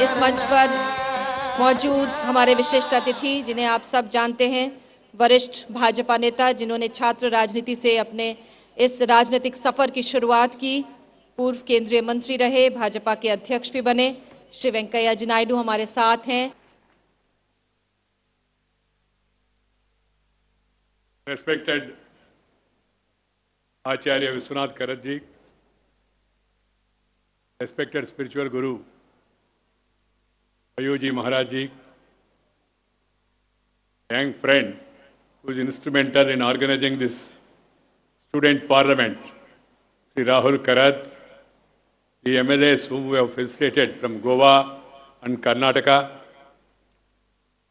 इस मंच पर मौजूद हमारे विशिष्ट अतिथि जिन्हें आप सब जानते हैं, वरिष्ठ भाजपा नेता जिन्होंने छात्र राजनीति से अपने इस राजनीतिक सफर की शुरुआत की, पूर्व केंद्रीय मंत्री रहे, भाजपा के अध्यक्ष भी बने, श्री वेंकैया जी नायडू हमारे साथ हैं। Respected Acharya Vishwanath Karat ji, respected spiritual guru Ayuji Maharaj ji, young friend who is instrumental in organizing this student parliament, Sri Rahul Karat, the MLAs whom we have felicitated from Goa and Karnataka,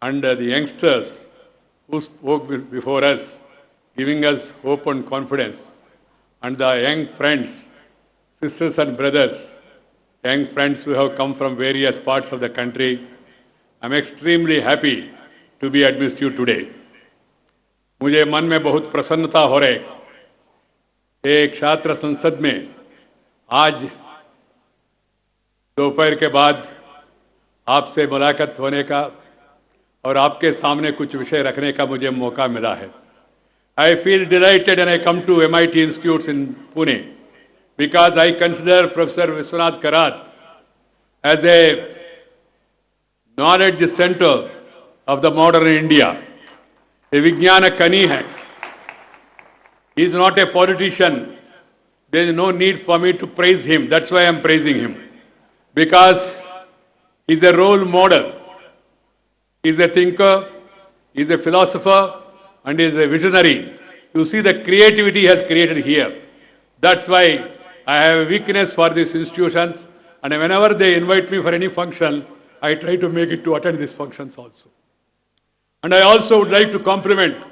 and the youngsters who spoke before us, giving us hope and confidence, and the young friends, sisters and brothers, young friends who have come from various parts of the country. I'm extremely happy to be amidst you today. मुझे मन में बहुत प्रसन्नता हो रही एक छात्र संसद में आज दोपहर के बाद आपसे मुलाकात होने का और आपके सामने कुछ विषय रखने का मुझे मौका मिला है. I feel delighted when I come to MIT Institutes in Pune because I consider Professor Vishwanath Karat as a knowledge center of the modern India. A Vijnana Kani hai. He is not a politician. There is no need for me to praise him. That's why I am praising him. Because he is a role model. He is a thinker, he is a philosopher, and he is a visionary. You see the creativity he has created here. That's why I have a weakness for these institutions, and whenever they invite me for any function, I try to make it to attend these functions also. And I also would like to compliment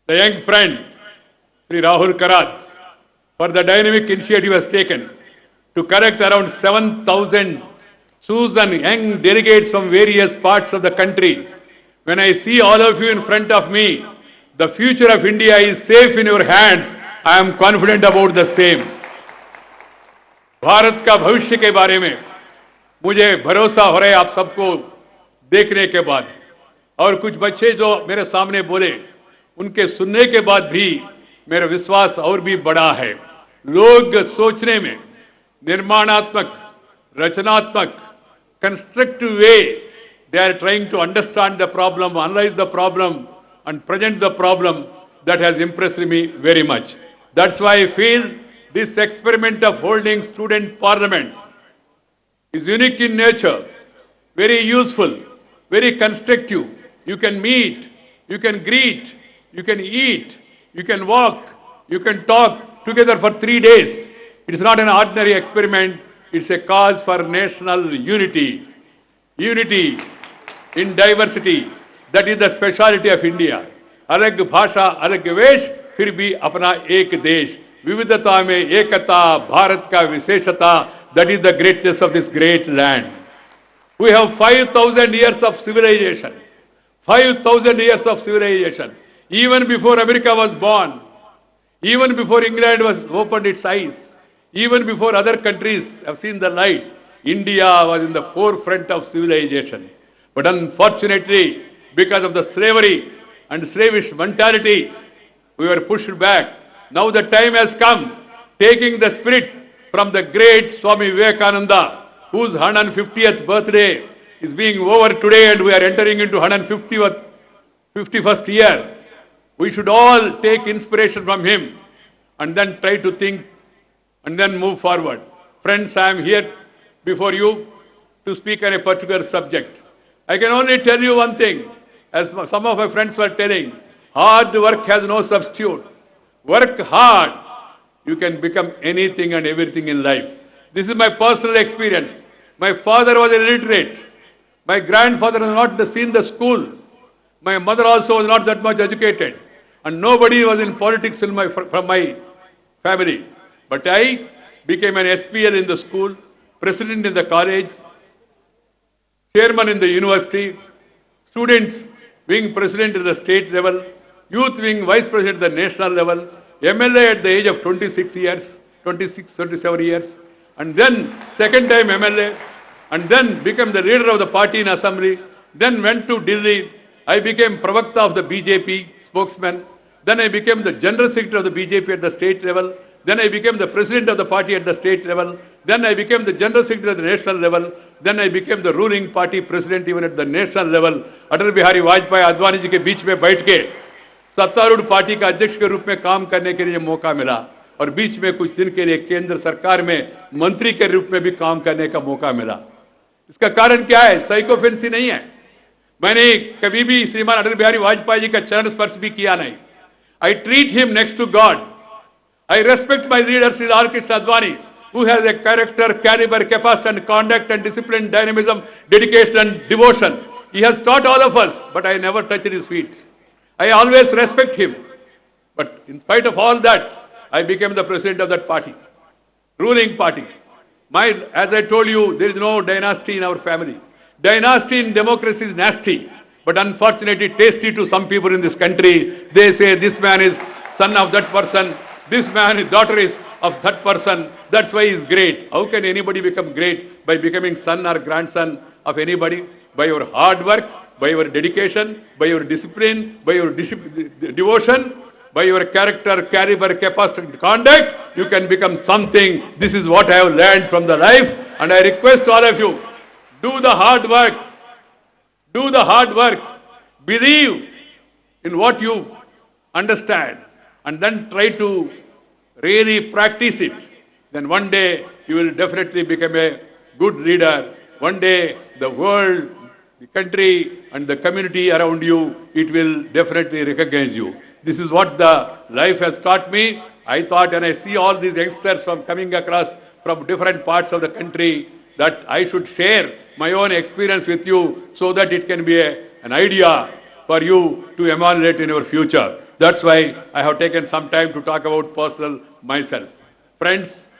the young friend, Sri Rahul Karat, for the dynamic initiative he has taken to collect around 7,000 chosen young delegates from various parts of the country. When I see all of you in front of me, the future of India is safe in your hands. I am confident about the same. Bharat का भविष्य के बारे में मुझे भरोसा हो रहा है आप सबको देखने के बाद, और कुछ बच्चे जो मेरे सामने बोले उनके सुनने के बाद भी मेरा विश्वास और भी बड़ा है. लोग सोचने में निर्माणात्मक, रचनात्मक, constructive way they are trying to understand the problem, analyze the problem, and present the problem. That has impressed me very much. That's why I feel this experiment of holding student parliament is unique in nature, very useful, very constructive. You can meet, you can greet, you can eat, you can walk, you can talk together for 3 days. It is not an ordinary experiment. It's a cause for national unity. Unity in diversity. That is the speciality of India. अलग भाषा, अलग वेश, फिर भी अपना एक देश. विविधता में एकता, भारत का विशेषता. That is the greatness of this great land. We have 5,000 years of civilization. 5,000 years of civilization. Even before America was born, even before England was opened its eyes, even before other countries have seen the light, India was in the forefront of civilization. But unfortunately, because of the slavery and slavish mentality, we were pushed back. Now the time has come, taking the spirit from the great Swami Vivekananda, whose 150th birthday is being over today, and we are entering into 151st year. We should all take inspiration from him and then try to think and then move forward. Friends, I am here before you to speak on a particular subject. I can only tell you one thing, as some of my friends were telling, hard work has no substitute. Work hard, you can become anything and everything in life. This is my personal experience. My father was illiterate. My grandfather has not seen the school. My mother also was not that much educated. And nobody was in politics from my family. But I became an SPL in the school, president in the college, chairman in the university, students being president at the state level, youth being vice president at the national level, MLA at the age of 26 years, 27 years, and then second time MLA, and then became the leader of the party in assembly, then went to Delhi. I became Pravakta of the BJP spokesman. Then I became the general secretary of the BJP at the state level. Then I became the president of the party at the state level. Then I became the general secretary at the national level. Then I became the ruling party president even at the national level. Atal Bihari Vajpayee Advani ji के बीच में बैठ के सत्तारूढ़ party का अध्यक्ष के रूप में काम करने के लिए मौका मिला और बीच में कुछ दिन के लिए केंद्र सरकार में मंत्री के रूप में भी काम करने का मौका मिला। इसका कारण क्या है? साइकोफेंसी नहीं है। मैंने कभी भी श्रीमान अटल बिहारी वाजपेयी जी का चरण स्पर्श भी किया नहीं। I treat him next to God. I respect my leader Sri R. Krishna Advani, who has a character, caliber, capacity and conduct and discipline, dynamism, dedication and devotion. He has taught all of us, but I never touched his feet. I always respect him. But in spite of all that, I became the president of that party, ruling party. As I told you, there is no dynasty in our family. Dynasty in democracy is nasty, but unfortunately tasty to some people in this country. They say this man is son of that person, this man, his daughter is of that person, that's why he is great. How can anybody become great? By becoming son or grandson of anybody? By your hard work, by your dedication, by your discipline, by your devotion, by your character, caliber, capacity and conduct, you can become something. This is what I have learned from the life, and I request all of you, do the hard work. Do the hard work. Believe in what you understand and then try to really practice it. Then one day you will definitely become a good leader. One day the world, the country and the community around you, it will definitely recognize you. This is what the life has taught me. I thought, and I see all these youngsters from coming across from different parts of the country, that I should share my own experience with you so that it can be an idea for you to emulate in your future. That's why I have taken some time to talk about personal myself. Friends,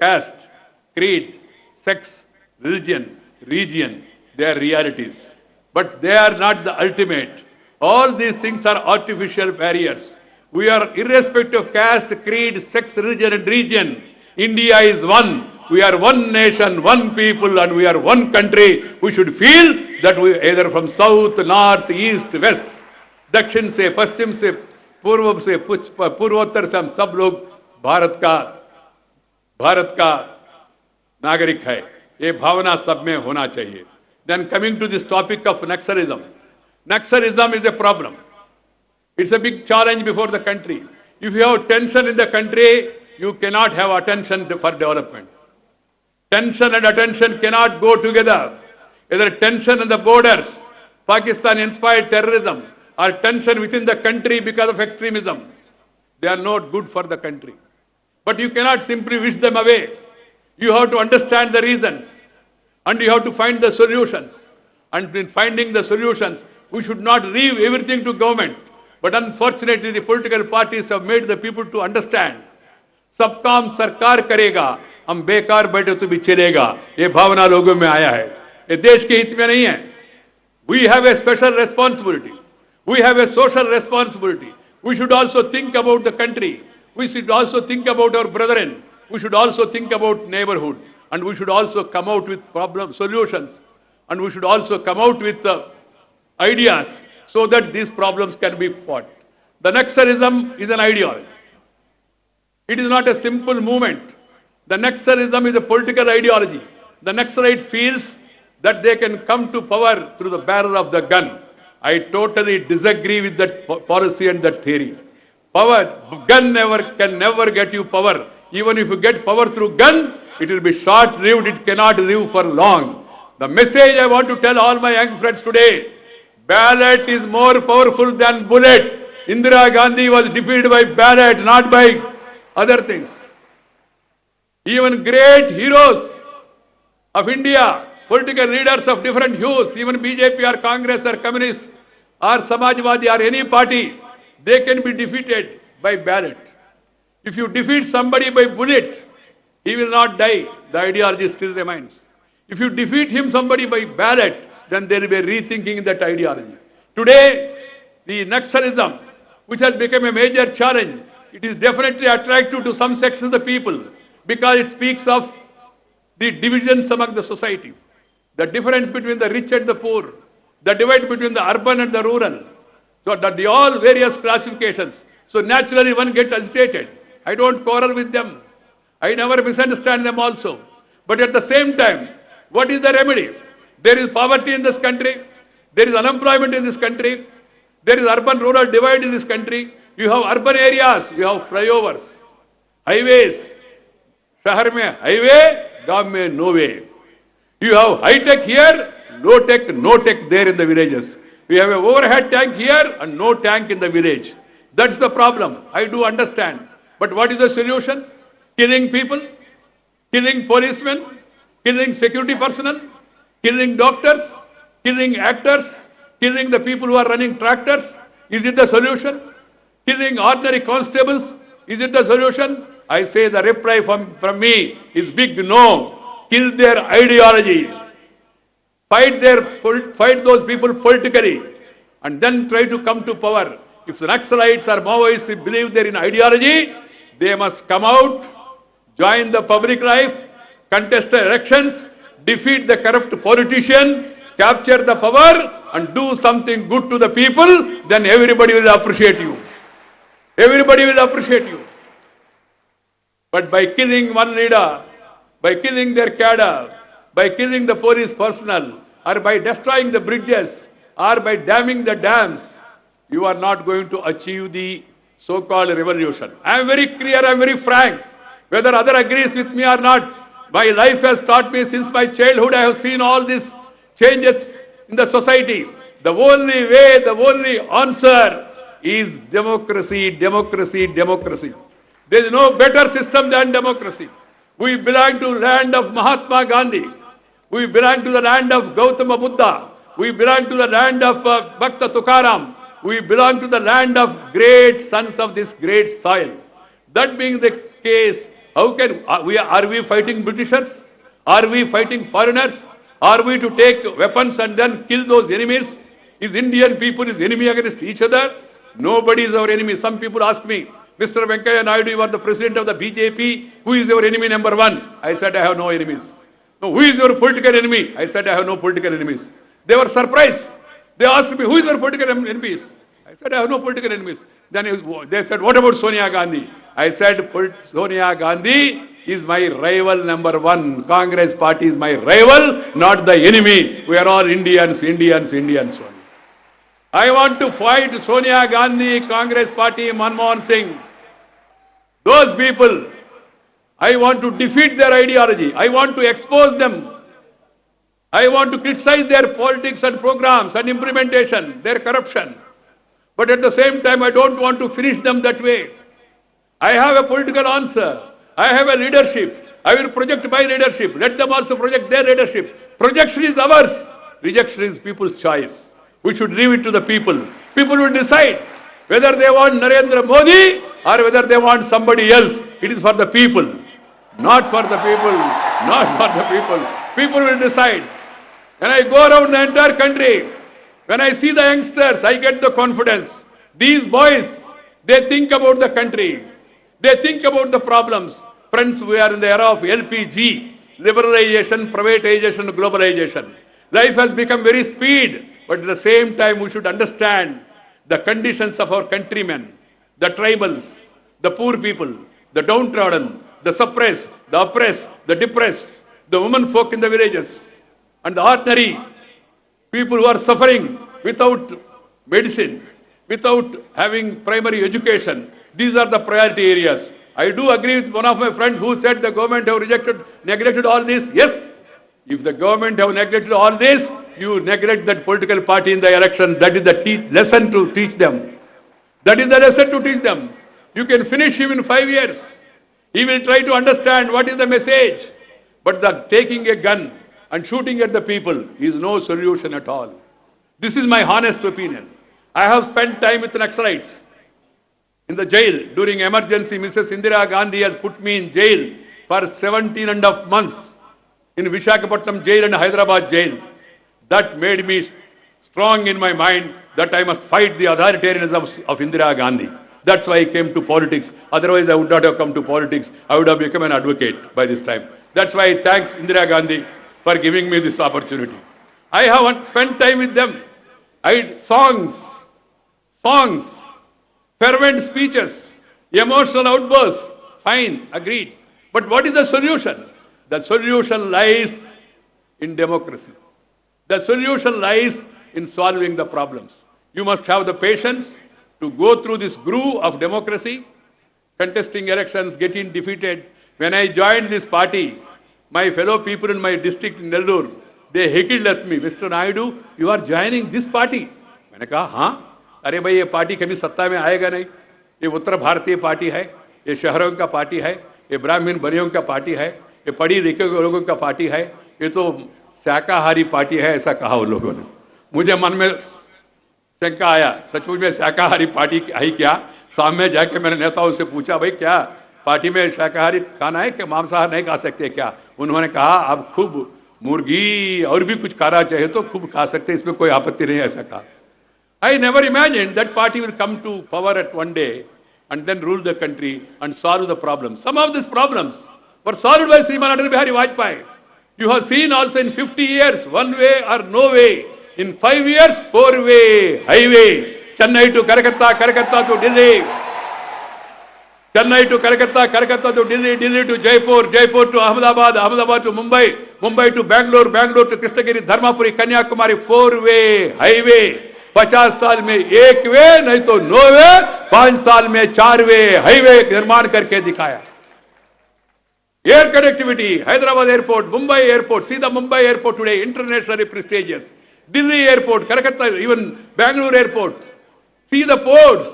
caste, creed, sex, religion, region, they are realities. But they are not the ultimate. All these things are artificial barriers. We are irrespective of caste, creed, sex, religion and region. India is one. We are one nation, one people, and we are one country. We should feel that we either from south, north, east, west, दक्षिण से, पश्चिम से, पूर्व से, पूर्वोत्तर से हम सब लोग भारत का नागरिक है। ये भावना सब में होना चाहिए। Then coming to this topic of Naxalism. Naxalism is a problem. It's a big challenge before the country. If you have tension in the country, you cannot have attention for development. Tension and attention cannot go together. Either tension on the borders, Pakistan-inspired terrorism, or tension within the country because of extremism, they are not good for the country. But you cannot simply wish them away. You have to understand the reasons, and you have to find the solutions. And in finding the solutions, we should not leave everything to government. But unfortunately, the political parties have made the people to understand. सब काम सरकार करेगा, हम बेकार बैठे तो भी चलेगा, ये भावना लोगों में आया है। ये देश के हित में नहीं है। We have a special responsibility. We have a social responsibility. We should also think about the country. We should also think about our brethren. We should also think about neighborhood. And we should also come out with problem solutions. And we should also come out with ideas so that these problems can be fought. The Naxalism is an ideology. It is not a simple movement. The Naxalism is a political ideology. The Naxalites feels that they can come to power through the barrel of the gun. I totally disagree with that policy and that theory. Gun can never get you power. Even if you get power through gun, it will be short-lived. It cannot live for long. The message I want to tell all my young friends today: ballot is more powerful than bullet. Indira Gandhi was defeated by ballot, not by other things. Even great heroes of India, political leaders of different hues, even BJP or Congress or Communist or Samajwadi or any party, they can be defeated by ballot. If you defeat somebody by bullet, he will not die. The ideology still remains. If you defeat somebody by ballot, then there will be a rethinking in that ideology. Today, the Naxalism, which has become a major challenge, it is definitely attractive to some sections of the people because it speaks of the divisions among the society. the difference between the rich and the poor, the divide between the urban and the rural. So that the all various classifications. So naturally one gets agitated. I don't quarrel with them. I never misunderstand them also. But at the same time, what is the remedy? There is poverty in this country. There is unemployment in this country. There is urban-rural divide in this country. You have urban areas. You have flyovers, highways. शहर में highway, गांव में no way. You have high tech here, low tech, no tech there in the villages. We have an overhead tank here and no tank in the village. That's the problem. I do understand. But what is the solution? Killing people, killing policemen, killing security personnel, killing doctors, killing actors, killing the people who are running tractors. Is it the solution? Killing ordinary constables. Is it the solution? I say the reply from me is big no. Kill their ideology. Fight those people politically and then try to come to power. If the Naxalites or Maoists believe they're in ideology, they must come out, join the public life, contest the elections, defeat the corrupt politician, capture the power and do something good to the people, then everybody will appreciate you. Everybody will appreciate you. But by killing one leader, by killing their cadre, by killing the police personnel, or by destroying the bridges, or by damming the dams, you are not going to achieve the so-called revolution. I am very clear, I am very frank. Whether other agrees with me or not, my life has taught me since my childhood, I have seen all these changes in the society. The only way, the only answer is democracy, democracy, democracy. There is no better system than democracy. We belong to the land of Mahatma Gandhi. We belong to the land of Gautama Buddha. We belong to the land of Bhakta Tukaram. We belong to the land of great sons of this great soil. That being the case, how can are we fighting Britishers? Are we fighting foreigners? Are we to take weapons and then kill those enemies? Is Indian people is enemy against each other? Nobody is our enemy. Some people ask me, Mr. Venkaiah Naidu, you are the president of the BJP. Who is your enemy number one? I said, I have no enemies. No, who is your political enemy? I said, I have no political enemies. They were surprised. They asked me, who is your political enemies? I said, I have no political enemies. Then they said, what about Sonia Gandhi? I said, Sonia Gandhi is my rival number one. Congress party is my rival, not the enemy. We are all Indians, Indians, Indians. I want to fight Sonia Gandhi, Congress party, Manmohan Singh. Those people, I want to defeat their ideology. I want to expose them. I want to criticize their politics and programs and implementation, their corruption. But at the same time, I don't want to finish them that way. I have a political answer. I have a leadership. I will project my leadership. Let them also project their leadership. Projection is ours. Rejection is people's choice. We should leave it to the people. People will decide whether they want Narendra Modi or whether they want somebody else. It is for the people. Not for the people. Not for the people. People will decide. When I go around the entire country, when I see the youngsters, I get the confidence. These boys, they think about the country. They think about the problems. Friends, we are in the era of LPG, liberalization, privatization, globalization. Life has become very speed, but at the same time, we should understand the conditions of our countrymen, the tribals, the poor people, the downtrodden, the suppressed, the oppressed, the depressed, the women folk in the villages, and the ordinary people who are suffering without medicine, without having primary education. These are the priority areas. I do agree with one of my friends who said the government have neglected all this. Yes, if the government have neglected all this, you neglect that political party in the election. That is the lesson to teach them. That is the lesson to teach them. You can finish him in 5 years. He will try to understand what is the message. But the taking a gun and shooting at the people is no solution at all. This is my honest opinion. I have spent time with Naxalites in the jail. During emergency, Mrs. Indira Gandhi has put me in jail for 17.5 months in Visakhapatnam jail and Hyderabad jail. That made me strong in my mind that I must fight the authoritarianism of Indira Gandhi. That's why I came to politics. Otherwise, I would not have come to politics. I would have become an advocate by this time. That's why I thank Indira Gandhi for giving me this opportunity. I have spent time with them. Songs, fervent speeches, emotional outbursts. Fine, agreed. But what is the solution? The solution lies in democracy. The solution lies in solving the problems. You must have the patience to go through this groove of democracy, contesting elections, getting defeated. When I joined this party, my fellow people in my district in Nellore, they heckled at me, Mr. Naidu, you are joining this party. मैंने कहा हाँ, अरे भाई ये party कभी सत्ता में आएगा नहीं, ये उत्तर भारतीय पार्टी है, ये शहरों का पार्टी है, ये ब्राह्मण बनियों का पार्टी है, ये पढ़ी लिखे लोगों का पार्टी है, ये तो शाकाहारी पार्टी है, ऐसा कहा उन लोगों ने। मुझे मन में शंका आया, सचमुच में शाकाहारी पार्टी है क्या? शाम में जाके मैंने नेताओं से पूछा, भाई क्या पार्टी में शाकाहारी खाना है क्या, मांसाहार नहीं खा सकते क्या? उन्होंने कहा आप खूब मुर्गी और भी कुछ खाना चाहिए तो खूब खा सकते, इसमें कोई आपत्ति नहीं, ऐसा कहा। I never imagined that party will come to power at one day and then rule the country and solve the problems. Some of these problems were solved by Sriman Atal Bihari Vajpayee. You have seen also in 50 years, one way or no way. In 5 years, 4-way highway. Chennai to Kolkata, Kolkata to Delhi. Chennai to Kolkata, Kolkata to Delhi, Delhi to Jaipur, Jaipur to Ahmedabad, Ahmedabad to Mumbai, Mumbai to Bangalore, Bangalore to Krishnagiri, Dharmapuri, Kanyakumari, 4-way highway. 50 साल में 1 वे नहीं तो 9 वे, 5 साल में 4 वे highway निर्माण करके दिखाया। Air connectivity, Hyderabad airport, Mumbai airport, see the Mumbai airport today internationally prestigious, Delhi airport, Calcutta, even Bangalore airport, see the ports,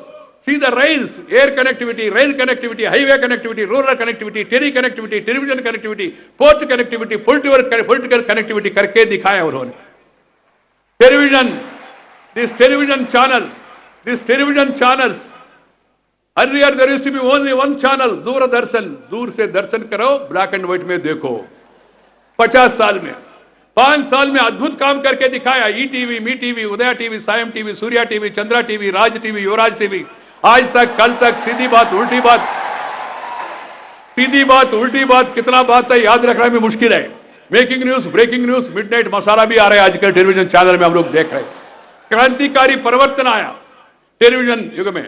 see the rails, air connectivity, rail connectivity, highway connectivity, rural connectivity, tele connectivity, television connectivity, port connectivity, political connectivity करके दिखाया उन्होंने। Television, this television channels, earlier there used to be only one channel, Doordarshan, दूर से दर्शन करो, black and white में देखो। 50 साल में, 5 साल में अद्भुत काम करके दिखाया। ईटीवी, मी टीवी, उदया टीवी, सायम TV, Surya TV, Chandra TV, Raj TV, Yuvraj TV, Aaj Tak, कल तक, सीधी बात उल्टी बात, सीधी बात उल्टी बात, कितना बात है याद रखना भी मुश्किल है। Making news, breaking news, midnight masala भी आ रहा है आजकल टेलीविजन चैनल में, हम लोग देख रहे हैं। क्रांतिकारी परिवर्तन आया टेलीविजन युग में।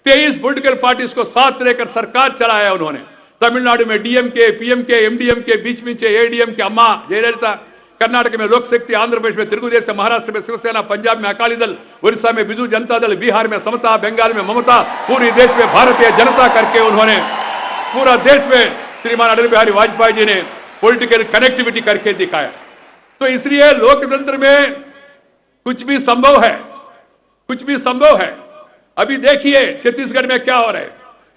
23 पॉलिटिकल पार्टीज को साथ लेकर सरकार चलाया उन्होंने। तमिलनाडु में डीएमके, पीएमके, एमडीएमके, बीच में एडीएमके अम्मा जयललिता, कर्नाटक में लोक शक्ति, आंध्र प्रदेश में तेलुगुदेशम, महाराष्ट्र में शिवसेना, पंजाब में अकाली दल, उड़ीसा में बिजू जनता दल, बिहार में समता, बंगाल में ममता, पूरे देश में भारतीय जनता करके उन्होंने पूरा देश में श्रीमान अटल बिहारी वाजपेयी जी ने पॉलिटिकल कनेक्टिविटी करके दिखाया। तो इसलिए लोकतंत्र में कुछ भी संभव है, कुछ भी संभव है। अभी देखिए छत्तीसगढ़ में क्या हो रहा है,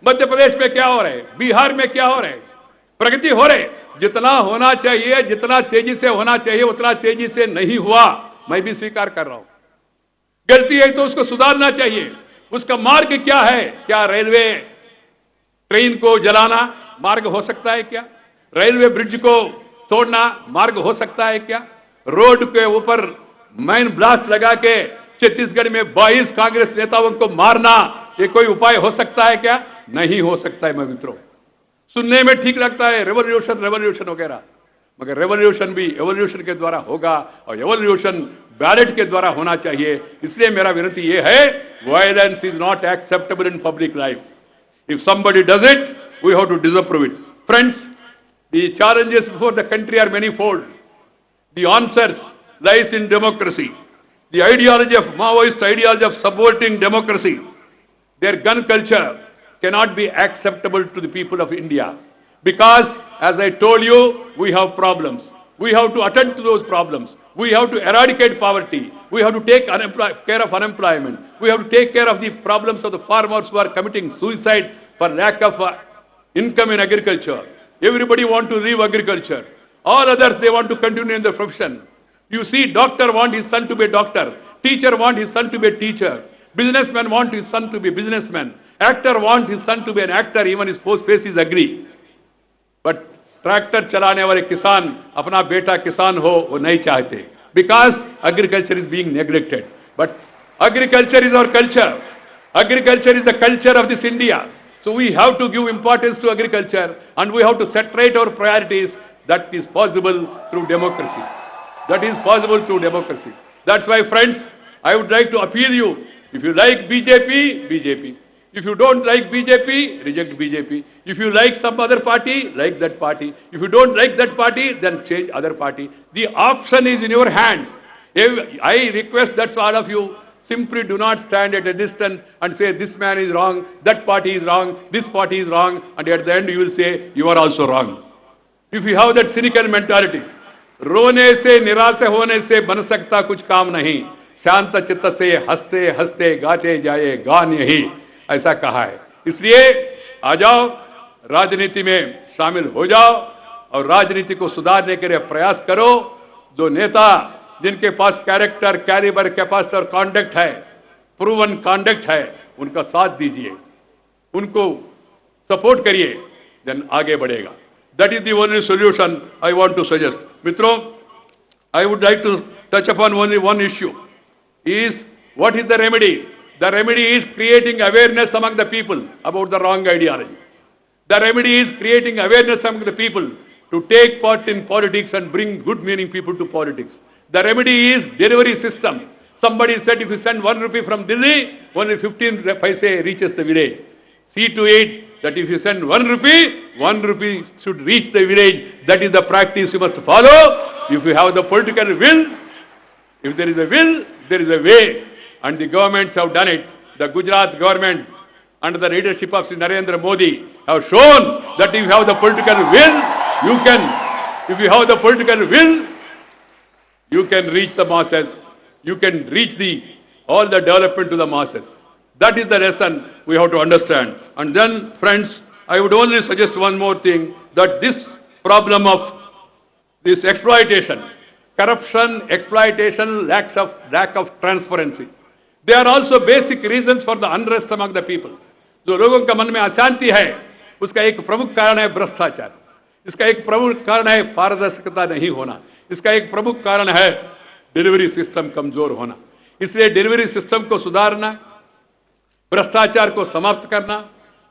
मध्य प्रदेश में क्या हो रहा है, बिहार में क्या हो रहा है, प्रगति हो रही। जितना होना चाहिए, जितना तेजी से होना चाहिए, उतना तेजी से नहीं हुआ, मैं भी स्वीकार कर रहा हूं। गलती है तो उसको सुधारना चाहिए। उसका मार्ग क्या है? क्या रेलवे ट्रेन को जलाना मार्ग हो सकता है क्या? रेलवे ब्रिज को तोड़ना मार्ग हो सकता है क्या? रोड के ऊपर माइन ब्लास्ट लगा के छत्तीसगढ़ में 22 कांग्रेस नेताओं को मारना, ये कोई उपाय हो सकता है क्या? नहीं हो सकता है। मैं मित्रों, सुनने में ठीक लगता है रेवोल्यूशन, रेवोल्यूशन वगैरह, मगर रेवोल्यूशन भी एवोल्यूशन के द्वारा होगा और एवोल्यूशन बैलेट के द्वारा होना चाहिए। इसलिए मेरा विनती यह है, violence is not acceptable in public life. If somebody does it, we have to disapprove it. Friends, the challenges before the country are manifold. The answers lies in democracy. The ideology of Maoist ideology of subverting democracy, their gun culture cannot be acceptable to the people of India, because as I told you, we have problems. We have to attend to those problems. We have to eradicate poverty. We have to take care of unemployment. We have to take care of the problems of the farmers who are committing suicide for lack of income in agriculture. Everybody want to leave agriculture. All others, they want to continue in their profession. You see, doctor want his son to be a doctor, teacher want his son to be a teacher, businessman want his son to be a businessman, actor want his son to be an actor, even his face is ugly. But tractor चलाने वाले किसान अपना बेटा किसान हो वो नहीं चाहते, because agriculture is being neglected. But agriculture is our culture. Agriculture is the culture of this India. So we have to give importance to agriculture, and we have to set right our priorities That is possible through democracy. That is possible through democracy. That's why, friends, I would like to appeal you. If you like BJP, BJP. If you don't like BJP, reject BJP. If you like some other party, like that party. If you don't like that party, then change other party. The option is in your hands. I request that's all of you. Simply do not stand at a distance and say this man is wrong, that party is wrong, this party is wrong, and at the end you will say you are also wrong. If you have that cynical mentality, रोने से निराश होने से बन सकता कुछ काम नहीं, शांत चित्त से हंसते हंसते गाते जाए गान यही, ऐसा कहा है. इसलिए आ जाओ, राजनीति में शामिल हो जाओ और राजनीति को सुधारने के लिए प्रयास करो. जो नेता जिनके पास कैरेक्टर, कैलिबर, कैपेसिटी और कॉन्डक्ट है, प्रूवन कॉन्डक्ट है, उनका साथ दीजिए, उनको सपोर्ट करिए, देन आगे बढ़ेगा. That is the only solution I want to suggest. Mitro, I would like to touch upon only one issue. Is what is the remedy? The remedy is creating awareness among the people about the wrong ideology. The remedy is creating awareness among the people to take part in politics and bring good meaning people to politics. The remedy is delivery system. Somebody said if you send 1 rupee from Delhi, only 15 paise reaches the village. See to it that if you send 1 rupee should reach the village. That is the practice you must follow. If you have the political will, if there is a will, there is a way. And the governments have done it. The Gujarat government, under the leadership of Sri Narendra Modi, have shown that if you have the political will, you can, if you have the political will, you can reach the masses. You can reach all the development to the masses. That is the lesson we have to understand. And then, friends, I would only suggest one more thing, that this problem of this exploitation, corruption, exploitation, lack of transparency, they are also basic reasons for the unrest among the people. जो लोगों का मन में अशांति है, उसका एक प्रमुख कारण है भ्रष्टाचार. इसका एक प्रमुख कारण है पारदर्शिता नहीं होना. इसका एक प्रमुख कारण है डिलीवरी सिस्टम कमजोर होना. इसलिए डिलीवरी सिस्टम को सुधारना, भ्रष्टाचार को समाप्त करना,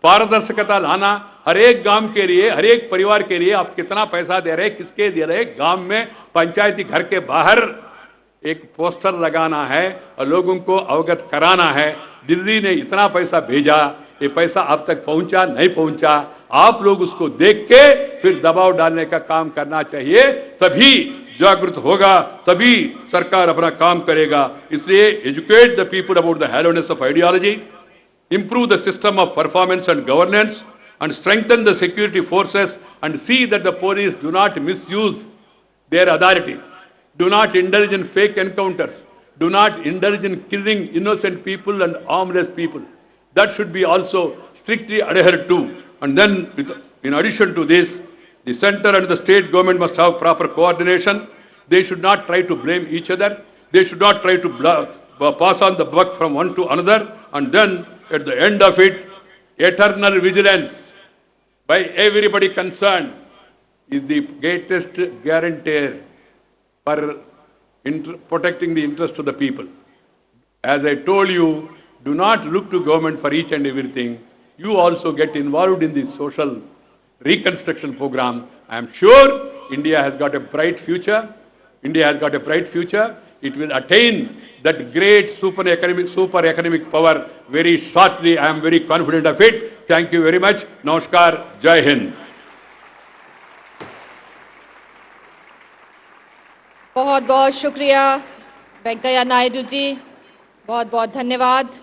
पारदर्शिता लाना, हर एक गांव के लिए, हर एक परिवार के लिए आप कितना पैसा दे रहे, किसके दे रहे, गांव में पंचायती घर के बाहर एक पोस्टर लगाना है और लोगों को अवगत कराना है. दिल्ली ने इतना पैसा भेजा, ये पैसा अब तक पहुंचा नहीं पहुंचा, आप लोग उसको देख के फिर दबाव डालने का काम करना चाहिए. तभी जागृत होगा, तभी सरकार अपना काम करेगा. इसलिए educate the people about the hollowness of ideology, improve the system of performance and governance, and strengthen the security forces, and see that the police do not misuse their authority, do not indulge in fake encounters, do not indulge in killing innocent people and harmless people. That should be also strictly adhered to. And then, in addition to this, the center and the state government must have proper coordination. They should not try to blame each other. They should not try to pass on the buck from one to another. And then, at the end of it, eternal vigilance by everybody concerned is the greatest guarantor for protecting the interest of the people. As I told you, do not look to government for each and everything. You also get involved in the social reconstruction program. I am sure India has got a bright future. India has got a bright future. It will attain that great super economic power very shortly. I am very confident of it. Thank you very much. Namaskar. Jai Hind. बहुत बहुत शुक्रिया वेंकैया नायडू जी, बहुत बहुत धन्यवाद.